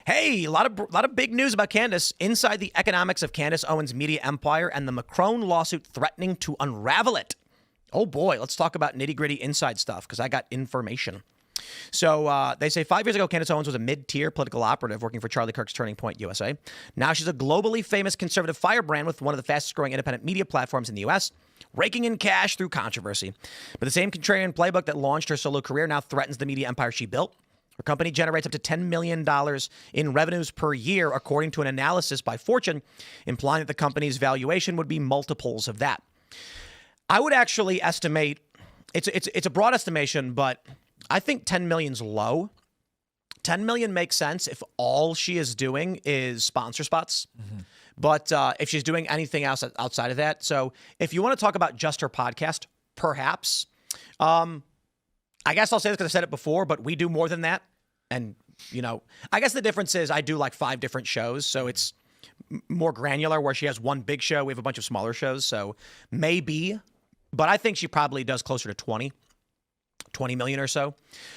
Hey, a lot of big news about Candace. Inside the economics of Candace Owens' media empire and the Macron lawsuit threatening to unravel it. Oh boy, let's talk about nitty-gritty inside stuff because I got information. So they say 5 years ago, Candace Owens was a mid-tier political operative working for Charlie Kirk's Turning Point USA. Now she's a globally famous conservative firebrand with one of the fastest-growing independent media platforms in the U.S., raking in cash through controversy. But the same contrarian playbook that launched her solo career now threatens the media empire she built. Her company generates up to $10 million in revenues per year, according to an analysis by Fortune, implying that the company's valuation would be multiples of that. I would actually estimate, it's a broad estimation, but I think 10 million's low. 10 million makes sense if all she is doing is sponsor spots. Mm-hmm. But if she's doing anything else outside of that, so if you want to talk about just her podcast, perhaps. I guess I'll say this because I said it before, but we do more than that. And, you know, I guess the difference is I do like 5 different shows, so it's more granular where she has one big show. We have a bunch of smaller shows, so maybe. But I think she probably does closer to 20 million or so.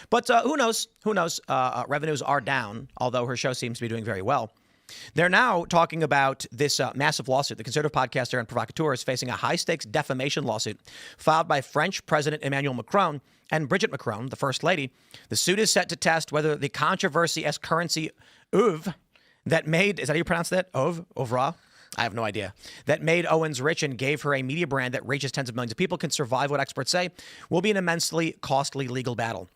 But who knows? Who knows? Revenues are down, although her show seems to be doing very well. They're now talking about this massive lawsuit. The conservative podcaster and provocateur is facing a high-stakes defamation lawsuit filed by French President Emmanuel Macron and Brigitte Macron, the First Lady. The suit is set to test whether the controversy as currency oeuvre that made, is that how you pronounce that? Oeuvre? I have no idea. That made Owens rich and gave her a media brand that reaches tens of millions of people can survive what experts say will be an immensely costly legal battle.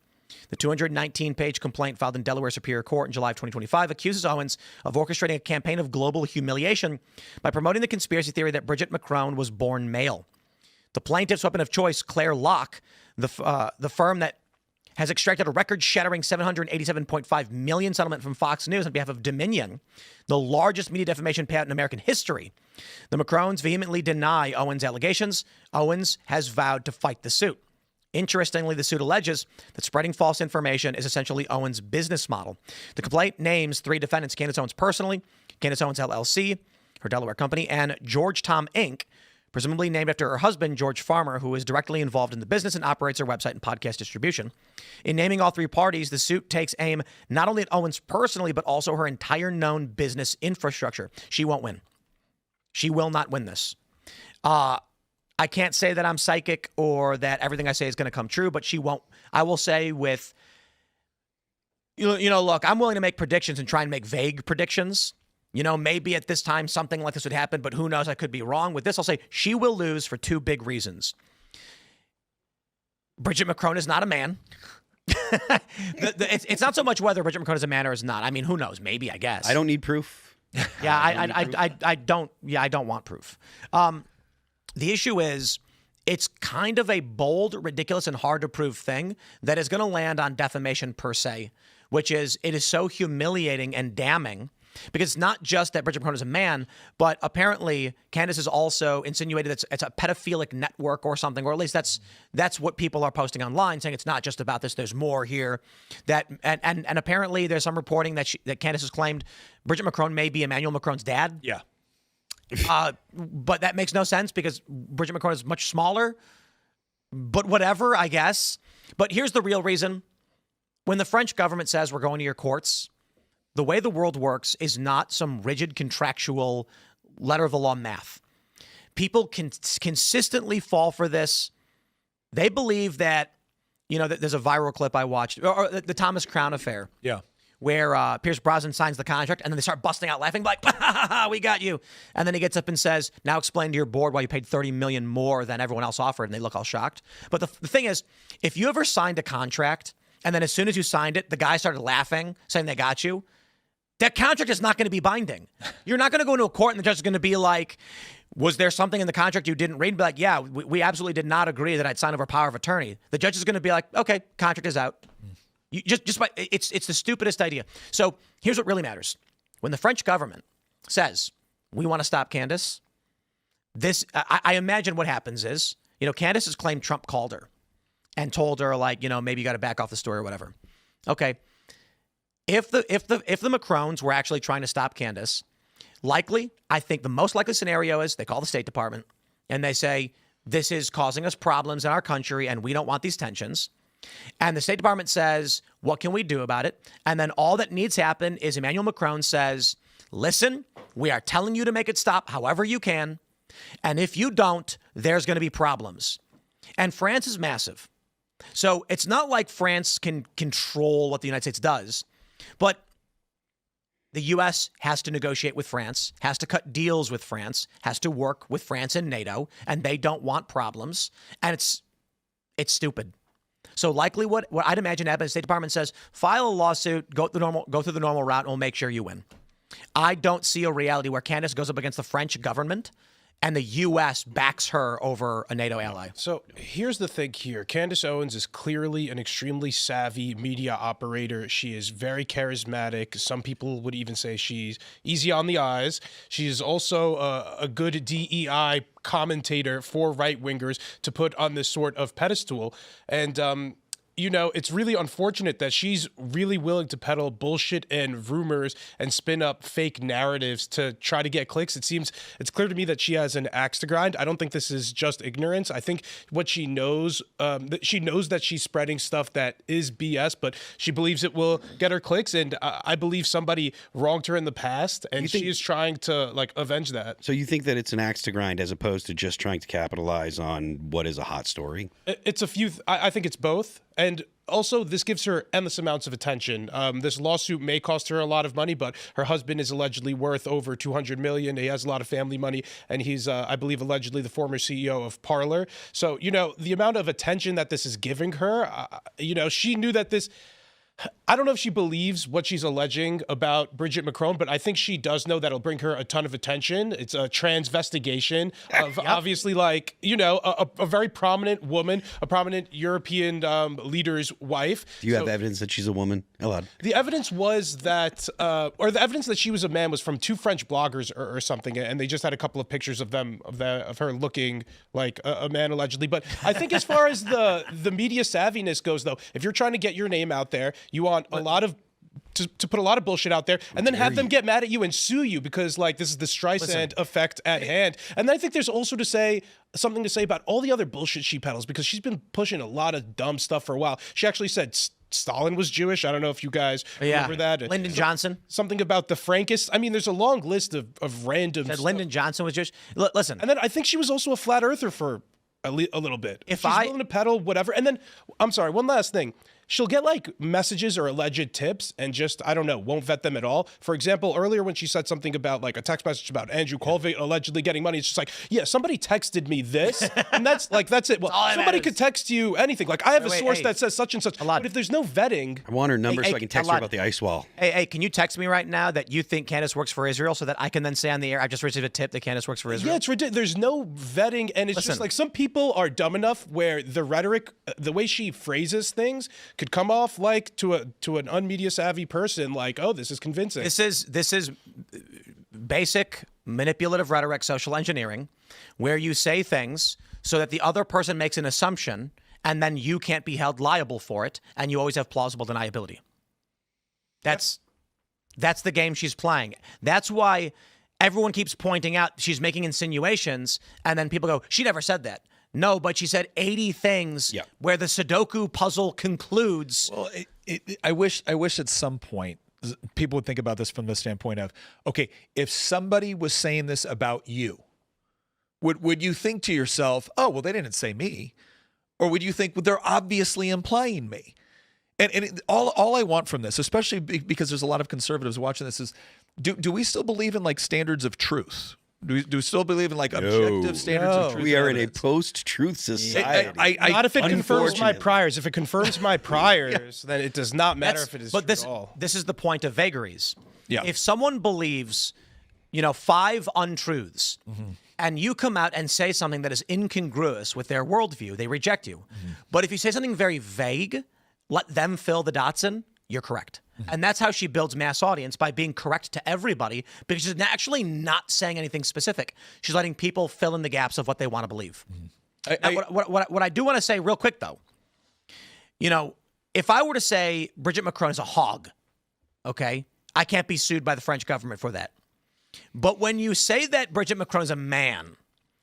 The 219-page complaint filed in Delaware Superior Court in July of 2025 accuses Owens of orchestrating a campaign of global humiliation by promoting the conspiracy theory that Brigitte Macron was born male. The plaintiff's weapon of choice, Claire Locke, the firm that has extracted a record-shattering $787.5 million settlement from Fox News on behalf of Dominion, the largest media defamation payout in American history. The Macrons vehemently deny Owens' allegations. Owens has vowed to fight the suit. Interestingly, the suit alleges that spreading false information is essentially Owens' business model. The complaint names 3 defendants: Candace Owens personally, Candace Owens LLC, her Delaware company, and George Tom Inc., presumably named after her husband, George Farmer, who is directly involved in the business and operates her website and podcast distribution. In naming all 3 parties, the suit takes aim not only at Owens personally, but also her entire known business infrastructure. She won't win. She will not win this. I can't say that I'm psychic or that everything I say is going to come true, but she won't. I will say with, look, I'm willing to make predictions and try and make vague predictions. Maybe at this time something like this would happen, but who knows? I could be wrong. With this, I'll say she will lose for 2 big reasons. Brigitte Macron is not a man. It's not so much whether Brigitte Macron is a man or is not. I mean, who knows? Maybe, I guess. I don't need proof. Yeah, I don't want proof. The issue is it's kind of a bold, ridiculous, and hard to prove thing that is going to land on defamation per se, which is it is so humiliating and damning because it's not just that Brigitte Macron is a man, but apparently Candace has also insinuated it's a pedophilic network or something, or at least that's what people are posting online, saying it's not just about this. There's more here. And apparently there's some reporting that Candace has claimed Brigitte Macron may be Emmanuel Macron's dad. Yeah. But that makes no sense because Brigitte Macron is much smaller. But whatever, I guess. But here's the real reason. When the French government says we're going to your courts, the way the world works is not some rigid contractual letter of the law math. People can consistently fall for this. They believe that, there's a viral clip I watched, or the Thomas Crown affair. Yeah. Where Pierce Brosnan signs the contract, and then they start busting out laughing, like, we got you. And then he gets up and says, now explain to your board why you paid $30 million more than everyone else offered, and they look all shocked. But the thing is, if you ever signed a contract, and then as soon as you signed it, the guy started laughing, saying they got you, that contract is not going to be binding. You're not going to go into a court, and the judge is going to be like, was there something in the contract you didn't read? Be like, yeah, we absolutely did not agree that I'd sign over power of attorney. The judge is going to be like, okay, contract is out. It's the stupidest idea. So here's what really matters. When the French government says, we want to stop Candace, I imagine what happens is, Candace has claimed Trump called her and told her, like, maybe you got to back off the story or whatever. Okay. If the Macrons were actually trying to stop Candace, I think the most likely scenario is they call the State Department and they say, this is causing us problems in our country and we don't want these tensions. And the State Department says, what can we do about it? And then all that needs to happen is Emmanuel Macron says, listen, we are telling you to make it stop however you can. And if you don't, there's going to be problems. And France is massive. So it's not like France can control what the United States does, but the U.S. has to negotiate with France, has to cut deals with France, has to work with France and NATO, and they don't want problems. And it's stupid. So likely what I'd imagine happens, the State Department says, file a lawsuit, go through the normal route, and we'll make sure you win. I don't see a reality where Candace goes up against the French government and the U.S. backs her over a NATO ally. So here's the thing here. Candace Owens is clearly an extremely savvy media operator. She is very charismatic. Some people would even say she's easy on the eyes. She is also a good DEI commentator for right-wingers to put on this sort of pedestal. And, you know, it's really unfortunate that she's really willing to peddle bullshit and rumors and spin up fake narratives to try to get clicks. It's clear to me that she has an axe to grind. I don't think this is just ignorance. I think what she knows, she knows that she's spreading stuff that is BS, but she believes it will get her clicks. And I believe somebody wronged her in the past, and she is trying to like avenge that. So you think that it's an axe to grind as opposed to just trying to capitalize on what is a hot story? It's a few. I think it's both. And also, this gives her endless amounts of attention. This lawsuit may cost her a lot of money, but her husband is allegedly worth over $200 million. He has a lot of family money, and he's, I believe, allegedly the former CEO of Parler. So, you know, the amount of attention that this is giving her, you know, she knew that this... I don't know if she believes what she's alleging about Brigitte Macron, but I think she does know that it'll bring her a ton of attention. It's a transvestigation of obviously, like, you know, a very prominent woman, a prominent European leader's wife. Do you have evidence that she's a woman, Elaad? The evidence was that, or the evidence that she was a man was from two French bloggers or something, and they just had a couple of pictures of them, of her looking like a man allegedly. But I think as far as the media savviness goes, though, if you're trying to get your name out there, you want a lot of to put a lot of bullshit out there and then have them get mad at you and sue you because like this is the Streisand effect at hand. And then I think there's also something to say about all the other bullshit she peddles because she's been pushing a lot of dumb stuff for a while. She actually said Stalin was Jewish. I don't know if you guys remember that. Lyndon Johnson. Something about the Frankists. I mean, there's a long list of random stuff. Lyndon Johnson was Jewish. Listen. And then I think she was also a flat earther for a little bit. If she's willing to peddle whatever. And then, I'm sorry, one last thing. She'll get like messages or alleged tips and just, I don't know, won't vet them at all. For example, earlier when she said something about like a text message about Andrew Colville allegedly getting money, it's just like, yeah, somebody texted me this. And that's it. Well, somebody could text you anything. Like I have a source that says such and such. Elaad. But if there's no vetting. I want her number so I can text her about the ice wall. Hey, can you text me right now that you think Candace works for Israel so that I can then say on the air, I just received a tip that Candace works for Israel? Yeah, it's ridiculous. There's no vetting. And it's just like some people are dumb enough where the rhetoric, the way she phrases things could come off like to an unmedia savvy person like, oh, this is convincing. This is basic manipulative rhetoric, social engineering, where you say things so that the other person makes an assumption and then you can't be held liable for it and you always have plausible deniability. That's the game she's playing. That's why everyone keeps pointing out she's making insinuations and then people go, she never said that. No, but she said 80 things where the Sudoku puzzle concludes. Well, I wish at some point people would think about this from the standpoint of, okay, if somebody was saying this about you, would you think to yourself, oh, well, they didn't say me? Or would you think, well, they're obviously implying me? And all I want from this, especially because there's a lot of conservatives watching this, is do we still believe in like standards of truth? Do we still believe in like objective standards of truth? We are in a post-truth society. Not if it confirms my priors. If it confirms my priors, then it does not matter if it is true at all. This is the point of vagaries. Yeah. If someone believes, 5 untruths, and you come out and say something that is incongruous with their worldview, they reject you. But if you say something very vague, let them fill the dots in, you're correct. And that's how she builds mass audience, by being correct to everybody, because she's actually not saying anything specific. She's letting people fill in the gaps of what they want to believe. What I do want to say real quick, though, if I were to say Brigitte Macron is a hog, okay, I can't be sued by the French government for that. But when you say that Brigitte Macron is a man,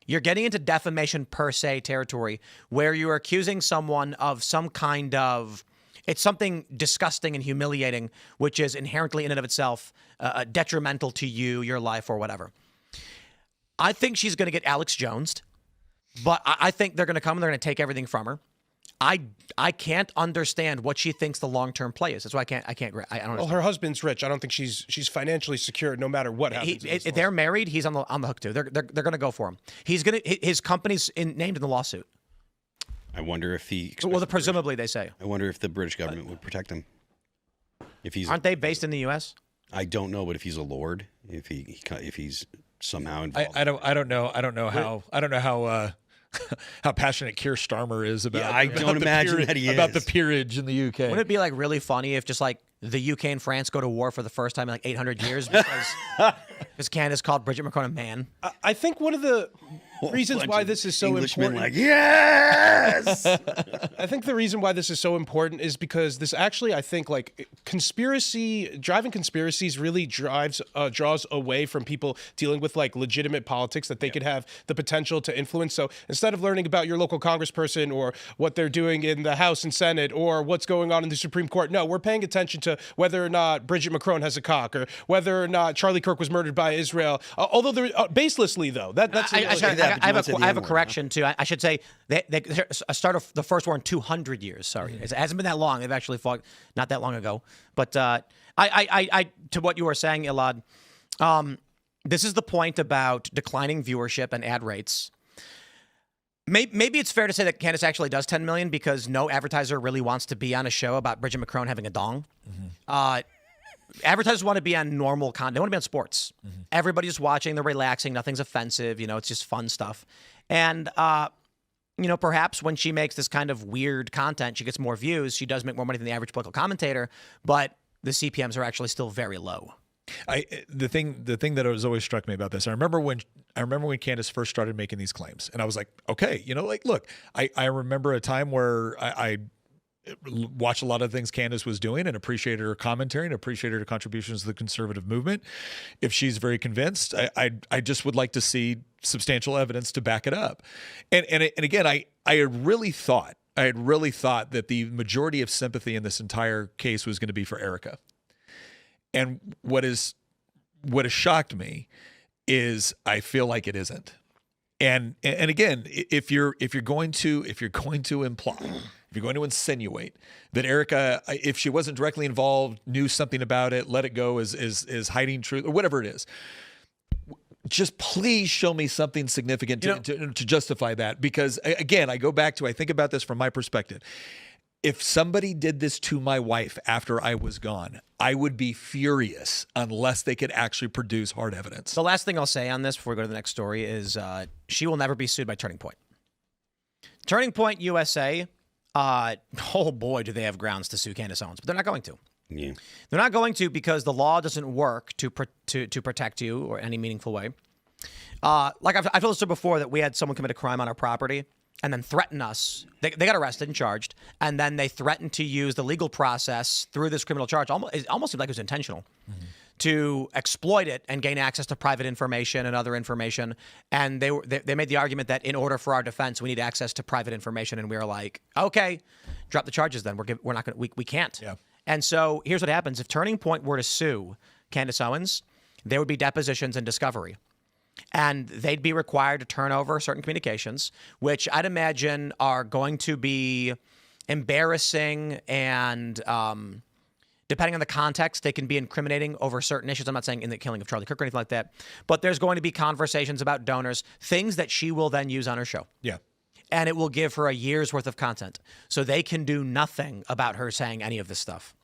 You're getting into defamation per se territory where you're accusing someone of some kind of, it's something disgusting and humiliating, which is inherently in and of itself detrimental to you, your life, or whatever. I think she's going to get Alex Jones'd, but I think they're going to come and they're going to take everything from her. I can't understand what she thinks the long-term play is. That's why I don't understand. Well, her husband's rich. I don't think she's financially secure no matter what happens. If they're married, he's on the hook too. They're going to go for him. His company's named in the lawsuit. I wonder if he. Well, presumably they say. I wonder if the British government would protect him. Aren't they based in the U.S.? I don't know, but if he's a lord, if he's somehow involved. I don't know how how passionate Keir Starmer is about. Yeah, I don't imagine that he is about the peerage in the UK. Wouldn't it be like really funny if just like the UK and France go to war for the first time in like 800 years because Candace called Brigitte Macron a man? I think one of the reasons why this is so Englishmen important. like, yes! I think the reason why this is so important is because this actually, I think, like driving conspiracies really draws away from people dealing with like legitimate politics that they could have the potential to influence. So instead of learning about your local congressperson or what they're doing in the House and Senate or what's going on in the Supreme Court, no, we're paying attention to whether or not Brigitte Macron has a cock or whether or not Charlie Kirk was murdered by Israel. Although they're baselessly though, that's. I have a correction too. I should say they started the first war in 200 years. Sorry, it hasn't been that long. They've actually fought not that long ago. But I to what you were saying, Elaad, this is the point about declining viewership and ad rates. Maybe it's fair to say that Candace actually does 10 million because no advertiser really wants to be on a show about Brigitte Macron having a dong. Advertisers want to be on normal content. They want to be on sports. Everybody's watching. They're relaxing. Nothing's offensive. It's just fun stuff. And, perhaps when she makes this kind of weird content, she gets more views. She does make more money than the average political commentator, but the CPMs are actually still very low. The thing that has always struck me about this, I remember when Candace first started making these claims, and I was like, okay, look, I remember a time where I watched a lot of things Candace was doing and appreciated her commentary and appreciated her contributions to the conservative movement. If she's very convinced, I just would like to see substantial evidence to back it up. And again, I had really thought that the majority of sympathy in this entire case was going to be for Erica. And what has shocked me is I feel like it isn't. And again, if you're going to imply, if you're going to insinuate that Erica, if she wasn't directly involved, knew something about it, let it go is hiding truth or whatever it is, just please show me something significant to justify that. Because again, I go back to, I think about this from my perspective. If somebody did this to my wife after I was gone, I would be furious unless they could actually produce hard evidence. The last thing I'll say on this before we go to the next story is she will never be sued by Turning Point. Turning Point USA, oh boy, do they have grounds to sue Candace Owens, but they're not going to. Yeah. They're not going to because the law doesn't work to protect you or any meaningful way. Like I've told this before that we had someone commit a crime on our property and then threaten us. They got arrested and charged, and then they threatened to use the legal process through this criminal charge. It almost seemed like it was intentional to exploit it and gain access to private information and other information. And they made the argument that in order for our defense, we need access to private information. And we were like, okay, drop the charges then. We're not going to, we can't. Yeah. And so here's what happens. If Turning Point were to sue Candace Owens, there would be depositions and discovery. And they'd be required to turn over certain communications, which I'd imagine are going to be embarrassing and depending on the context, they can be incriminating over certain issues. I'm not saying in the killing of Charlie Kirk or anything like that, but there's going to be conversations about donors, things that she will then use on her show. Yeah. And it will give her a year's worth of content. So they can do nothing about her saying any of this stuff.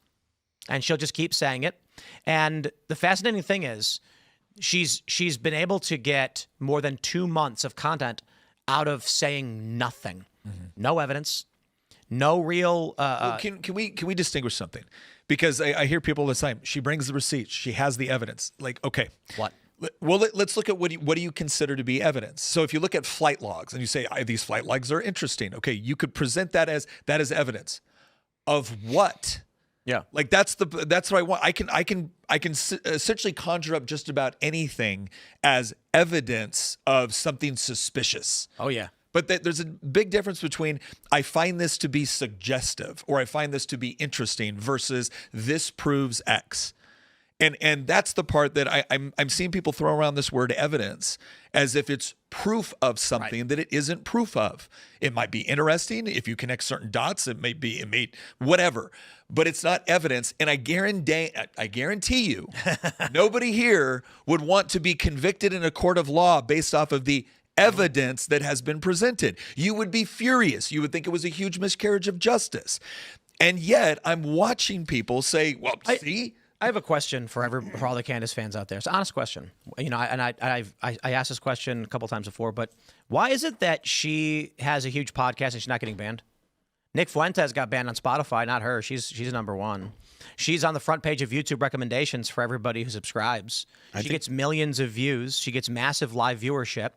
And she'll just keep saying it. And the fascinating thing is, she's been able to get more than 2 months of content out of saying nothing. No evidence, no real. Can we distinguish something? Because I hear people all the time. She brings the receipts. She has the evidence. Like, okay, what? Well, let's look at what do you consider to be evidence. So if you look at flight logs and you say these flight logs are interesting, okay, you could present that as evidence of what. Yeah. Like that's what I want. I can essentially conjure up just about anything as evidence of something suspicious. Oh, yeah. But there's a big difference between I find this to be suggestive or I find this to be interesting versus this proves X. And that's the part that I'm seeing people throw around this word evidence as if it's proof of something that it isn't proof of. It might be interesting if you connect certain dots. It may whatever, but it's not evidence. And I guarantee you, nobody here would want to be convicted in a court of law based off of the evidence that has been presented. You would be furious. You would think it was a huge miscarriage of justice. And yet I'm watching people say, well, see? I have a question for all the Candace fans out there. It's an honest question. You know, and I asked this question a couple times before, but why is it that she has a huge podcast and she's not getting banned? Nick Fuentes got banned on Spotify, not her. She's number one. She's on the front page of YouTube recommendations for everybody who subscribes. She gets millions of views. She gets massive live viewership.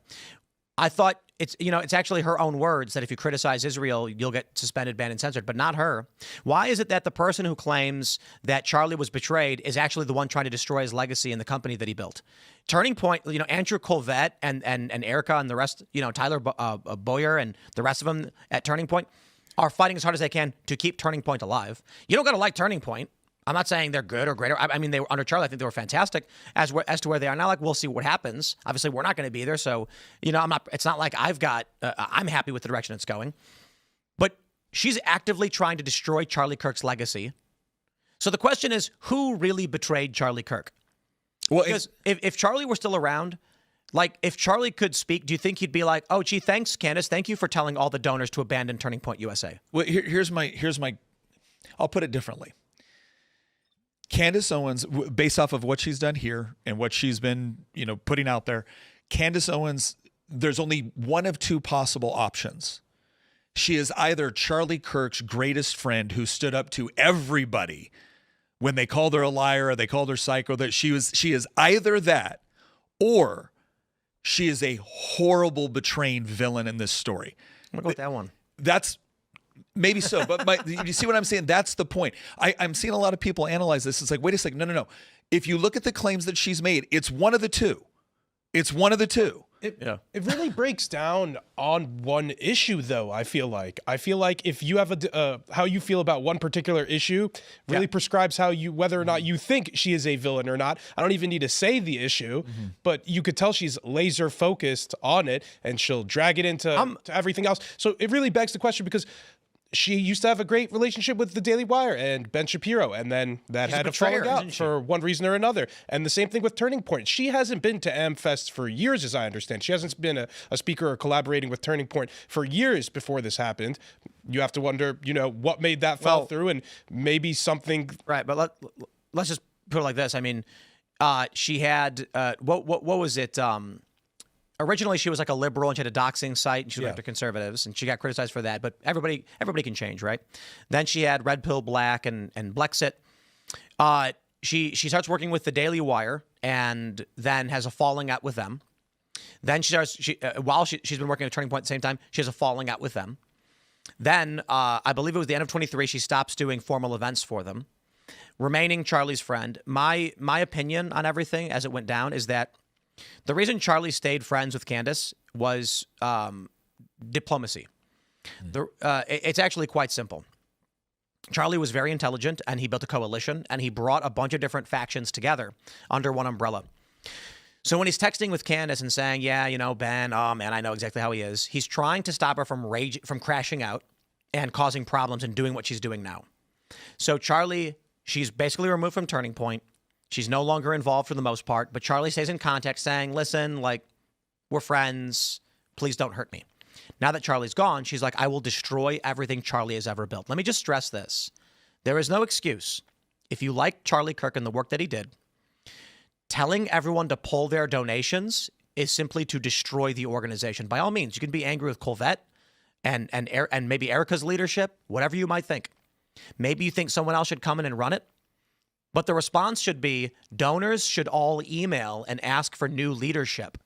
I thought it's actually her own words that if you criticize Israel, you'll get suspended, banned, and censored, but not her. Why is it that the person who claims that Charlie was betrayed is actually the one trying to destroy his legacy and the company that he built? Turning Point, Andrew Colvette and Erica and the rest, Tyler Boyer and the rest of them at Turning Point are fighting as hard as they can to keep Turning Point alive. You don't got to like Turning Point. I'm not saying they're good or great. I mean, they were under Charlie. I think they were fantastic as to where they are now. Like, we'll see what happens. Obviously, we're not going to be there, so I'm not. It's not like I'm happy with the direction it's going. But she's actively trying to destroy Charlie Kirk's legacy. So the question is, who really betrayed Charlie Kirk? Well, because if Charlie were still around, like if Charlie could speak, do you think he'd be like, "Oh, gee, thanks, Candace. Thank you for telling all the donors to abandon Turning Point USA"? Well, here's my. I'll put it differently. Candace Owens, based off of what she's done here and what she's been, putting out there, Candace Owens, there's only one of two possible options. She is either Charlie Kirk's greatest friend who stood up to everybody when they called her a liar or they called her psycho. That she is either that, or she is a horrible betraying villain in this story. I'm gonna go with that one. That's maybe so, but you see what I'm saying? That's the point. I'm seeing a lot of people analyze this. It's like, wait a second, no. If you look at the claims that she's made, it's one of the two. It's one of the two. It really breaks down on one issue, though. I feel like if you have how you feel about one particular issue really prescribes whether or not you think she is a villain or not. I don't even need to say the issue, but you could tell she's laser focused on it, and she'll drag it into to everything else. So it really begs the question, because she used to have a great relationship with the Daily Wire and Ben Shapiro, and then that had to fall out for one reason or another. And the same thing with Turning Point. She hasn't been to AmFest for years, as I understand. She hasn't been a speaker or collaborating with Turning Point for years before this happened. You have to wonder, what made that fall through, and maybe something. Right, but let's just put it like this. I mean, she had what was it? Originally, she was like a liberal and she had a doxing site and she went after conservatives and she got criticized for that. But everybody can change, right? Then she had Red Pill Black and Blexit. She starts working with the Daily Wire and then has a falling out with them. Then while she's been working at Turning Point at the same time, she has a falling out with them. Then I believe it was the end of 23. She stops doing formal events for them, remaining Charlie's friend. My opinion on everything as it went down is that the reason Charlie stayed friends with Candace was diplomacy. It's actually quite simple. Charlie was very intelligent, and he built a coalition, and he brought a bunch of different factions together under one umbrella. So when he's texting with Candace and saying, Ben, oh man, I know exactly how he is, he's trying to stop her from crashing out and causing problems and doing what she's doing now. So Charlie, she's basically removed from Turning Point. She's no longer involved for the most part, but Charlie stays in contact saying, listen, we're friends. Please don't hurt me. Now that Charlie's gone, she's like, I will destroy everything Charlie has ever built. Let me just stress this. There is no excuse. If you like Charlie Kirk and the work that he did, telling everyone to pull their donations is simply to destroy the organization. By all means, you can be angry with Colvette and maybe Erica's leadership, whatever you might think. Maybe you think someone else should come in and run it. But the response should be donors should all email and ask for new leadership,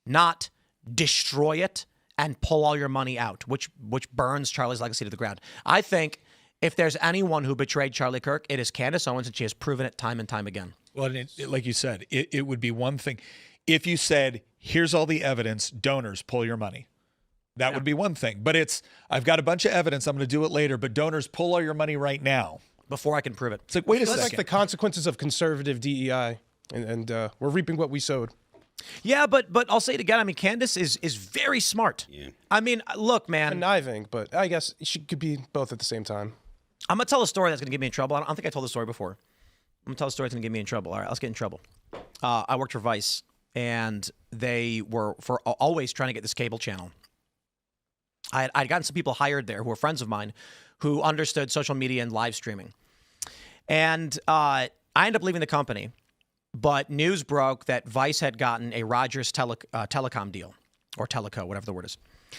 not destroy it and pull all your money out, which burns Charlie's legacy to the ground. I think If there's anyone who betrayed Charlie Kirk, it is Candace Owens, and she has proven it time and time again. Well, like you said, it would be one thing if you said, here's all the evidence, donors, pull your money. That would be one thing. But it's, I've got a bunch of evidence, I'm going to do it later, but donors, pull all your money right now. Before I can prove it. It's like, wait a That's second. like the consequences of conservative DEI, and we're reaping what we sowed. Yeah, but I'll say it again. I mean, Candace is very smart. Yeah. I mean, look, man. Conniving, but I guess she could be both at the same time. I'm going to tell a story that's going to get me in trouble. I don't think I told the story before. I'm going to tell a story that's going to get me in trouble. All right, let's get in trouble. I worked for Vice, and they were always trying to get this cable channel. I'd gotten some people hired there who were friends of mine who understood social media and live streaming. And I ended up leaving the company, but news broke that Vice had gotten a Rogers telecom deal, or Teleco, whatever the word is.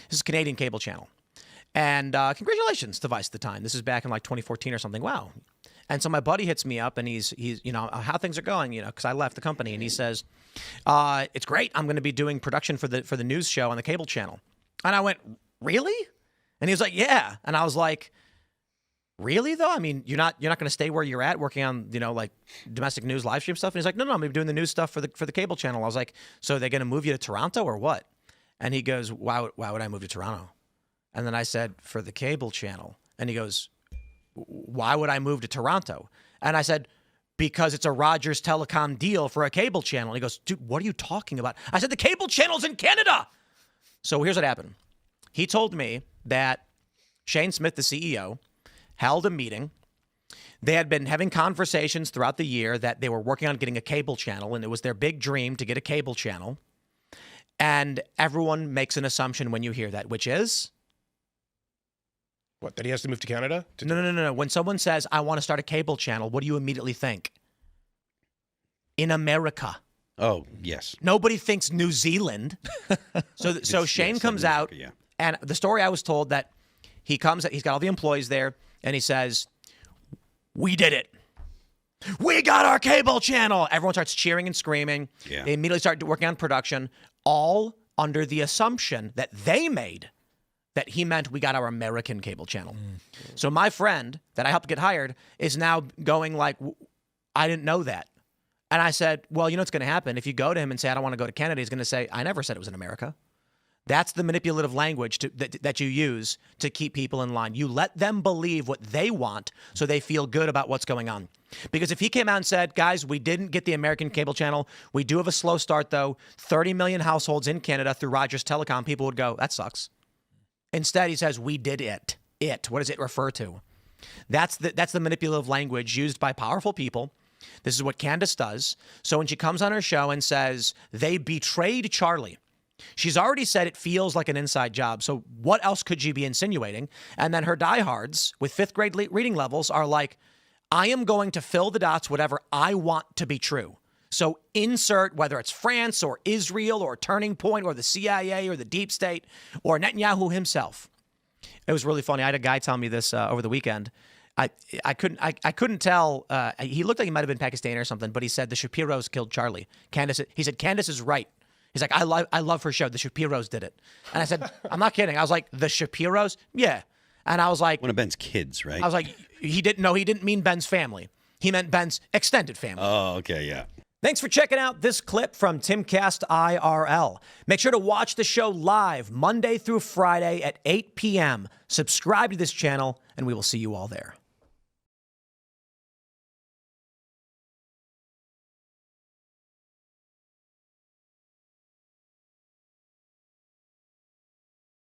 This is a Canadian cable channel. And congratulations to Vice at the time. This is back in like 2014 or something. Wow. And so my buddy hits me up, and he's you know, how things are going, you know, because I left the company, and he says, it's great. I'm going to be doing production for the news show on the cable channel. And I went, really? And he was like, yeah. And I was like, really though? I mean, you're not going to stay where you're at working on, you know, like domestic news live stream stuff? And he's like, no, I'm going to be doing the news stuff for the cable channel. I was like, so they're going to move you to Toronto or what? And he goes, why would I move to Toronto? And then I said, for the cable channel. And he goes, why would I move to Toronto? And I said, because it's a Rogers Telecom deal for a cable channel. And he goes, dude, what are you talking about? I said, the cable channel's in Canada. So here's what happened. He told me that Shane Smith, the CEO, held a meeting. They had been having conversations throughout the year that they were working on getting a cable channel, and it was their big dream to get a cable channel. And everyone makes an assumption when you hear that, which is? What, that he has to move to Canada? No. When someone says, I want to start a cable channel, what do you immediately think? In America. Oh, yes. Nobody thinks New Zealand. So Shane comes out, yeah. And the story I was told that he's got all the employees there, and he says, we did it. We got our cable channel. Everyone starts cheering and screaming. Yeah. They immediately start working on production, all under the assumption that they made that he meant we got our American cable channel. So my friend that I helped get hired is now going like, I didn't know that. And I said, well, you know what's going to happen? If you go to him and say, I don't want to go to Canada, he's going to say, I never said it was in America. That's the manipulative language that you use to keep people in line. You let them believe what they want so they feel good about what's going on. Because if he came out and said, guys, we didn't get the American cable channel. We do have a slow start, though. 30 million households in Canada through Rogers Telecom. People would go, that sucks. Instead, he says, we did it. What does it refer to? That's the manipulative language used by powerful people. This is what Candace does. So when she comes on her show and says, they betrayed Charlie, she's already said it feels like an inside job. So what else could she be insinuating? And then her diehards with fifth grade reading levels are like, I am going to fill the dots whatever I want to be true. So insert whether it's France or Israel or Turning Point or the CIA or the deep state or Netanyahu himself. It was really funny. I had a guy tell me this over the weekend. I couldn't tell. He looked like he might have been Pakistani or something, but he said the Shapiros killed Charlie. He said Candace is right. He's like, I love her show. The Shapiros did it. And I said, I'm not kidding. I was like, the Shapiros? Yeah. And I was like, one of Ben's kids, right? I was like, he didn't mean Ben's family. He meant Ben's extended family. Oh, okay, yeah. Thanks for checking out this clip from Timcast IRL. Make sure to watch the show live Monday through Friday at 8 p.m. Subscribe to this channel, and we will see you all there.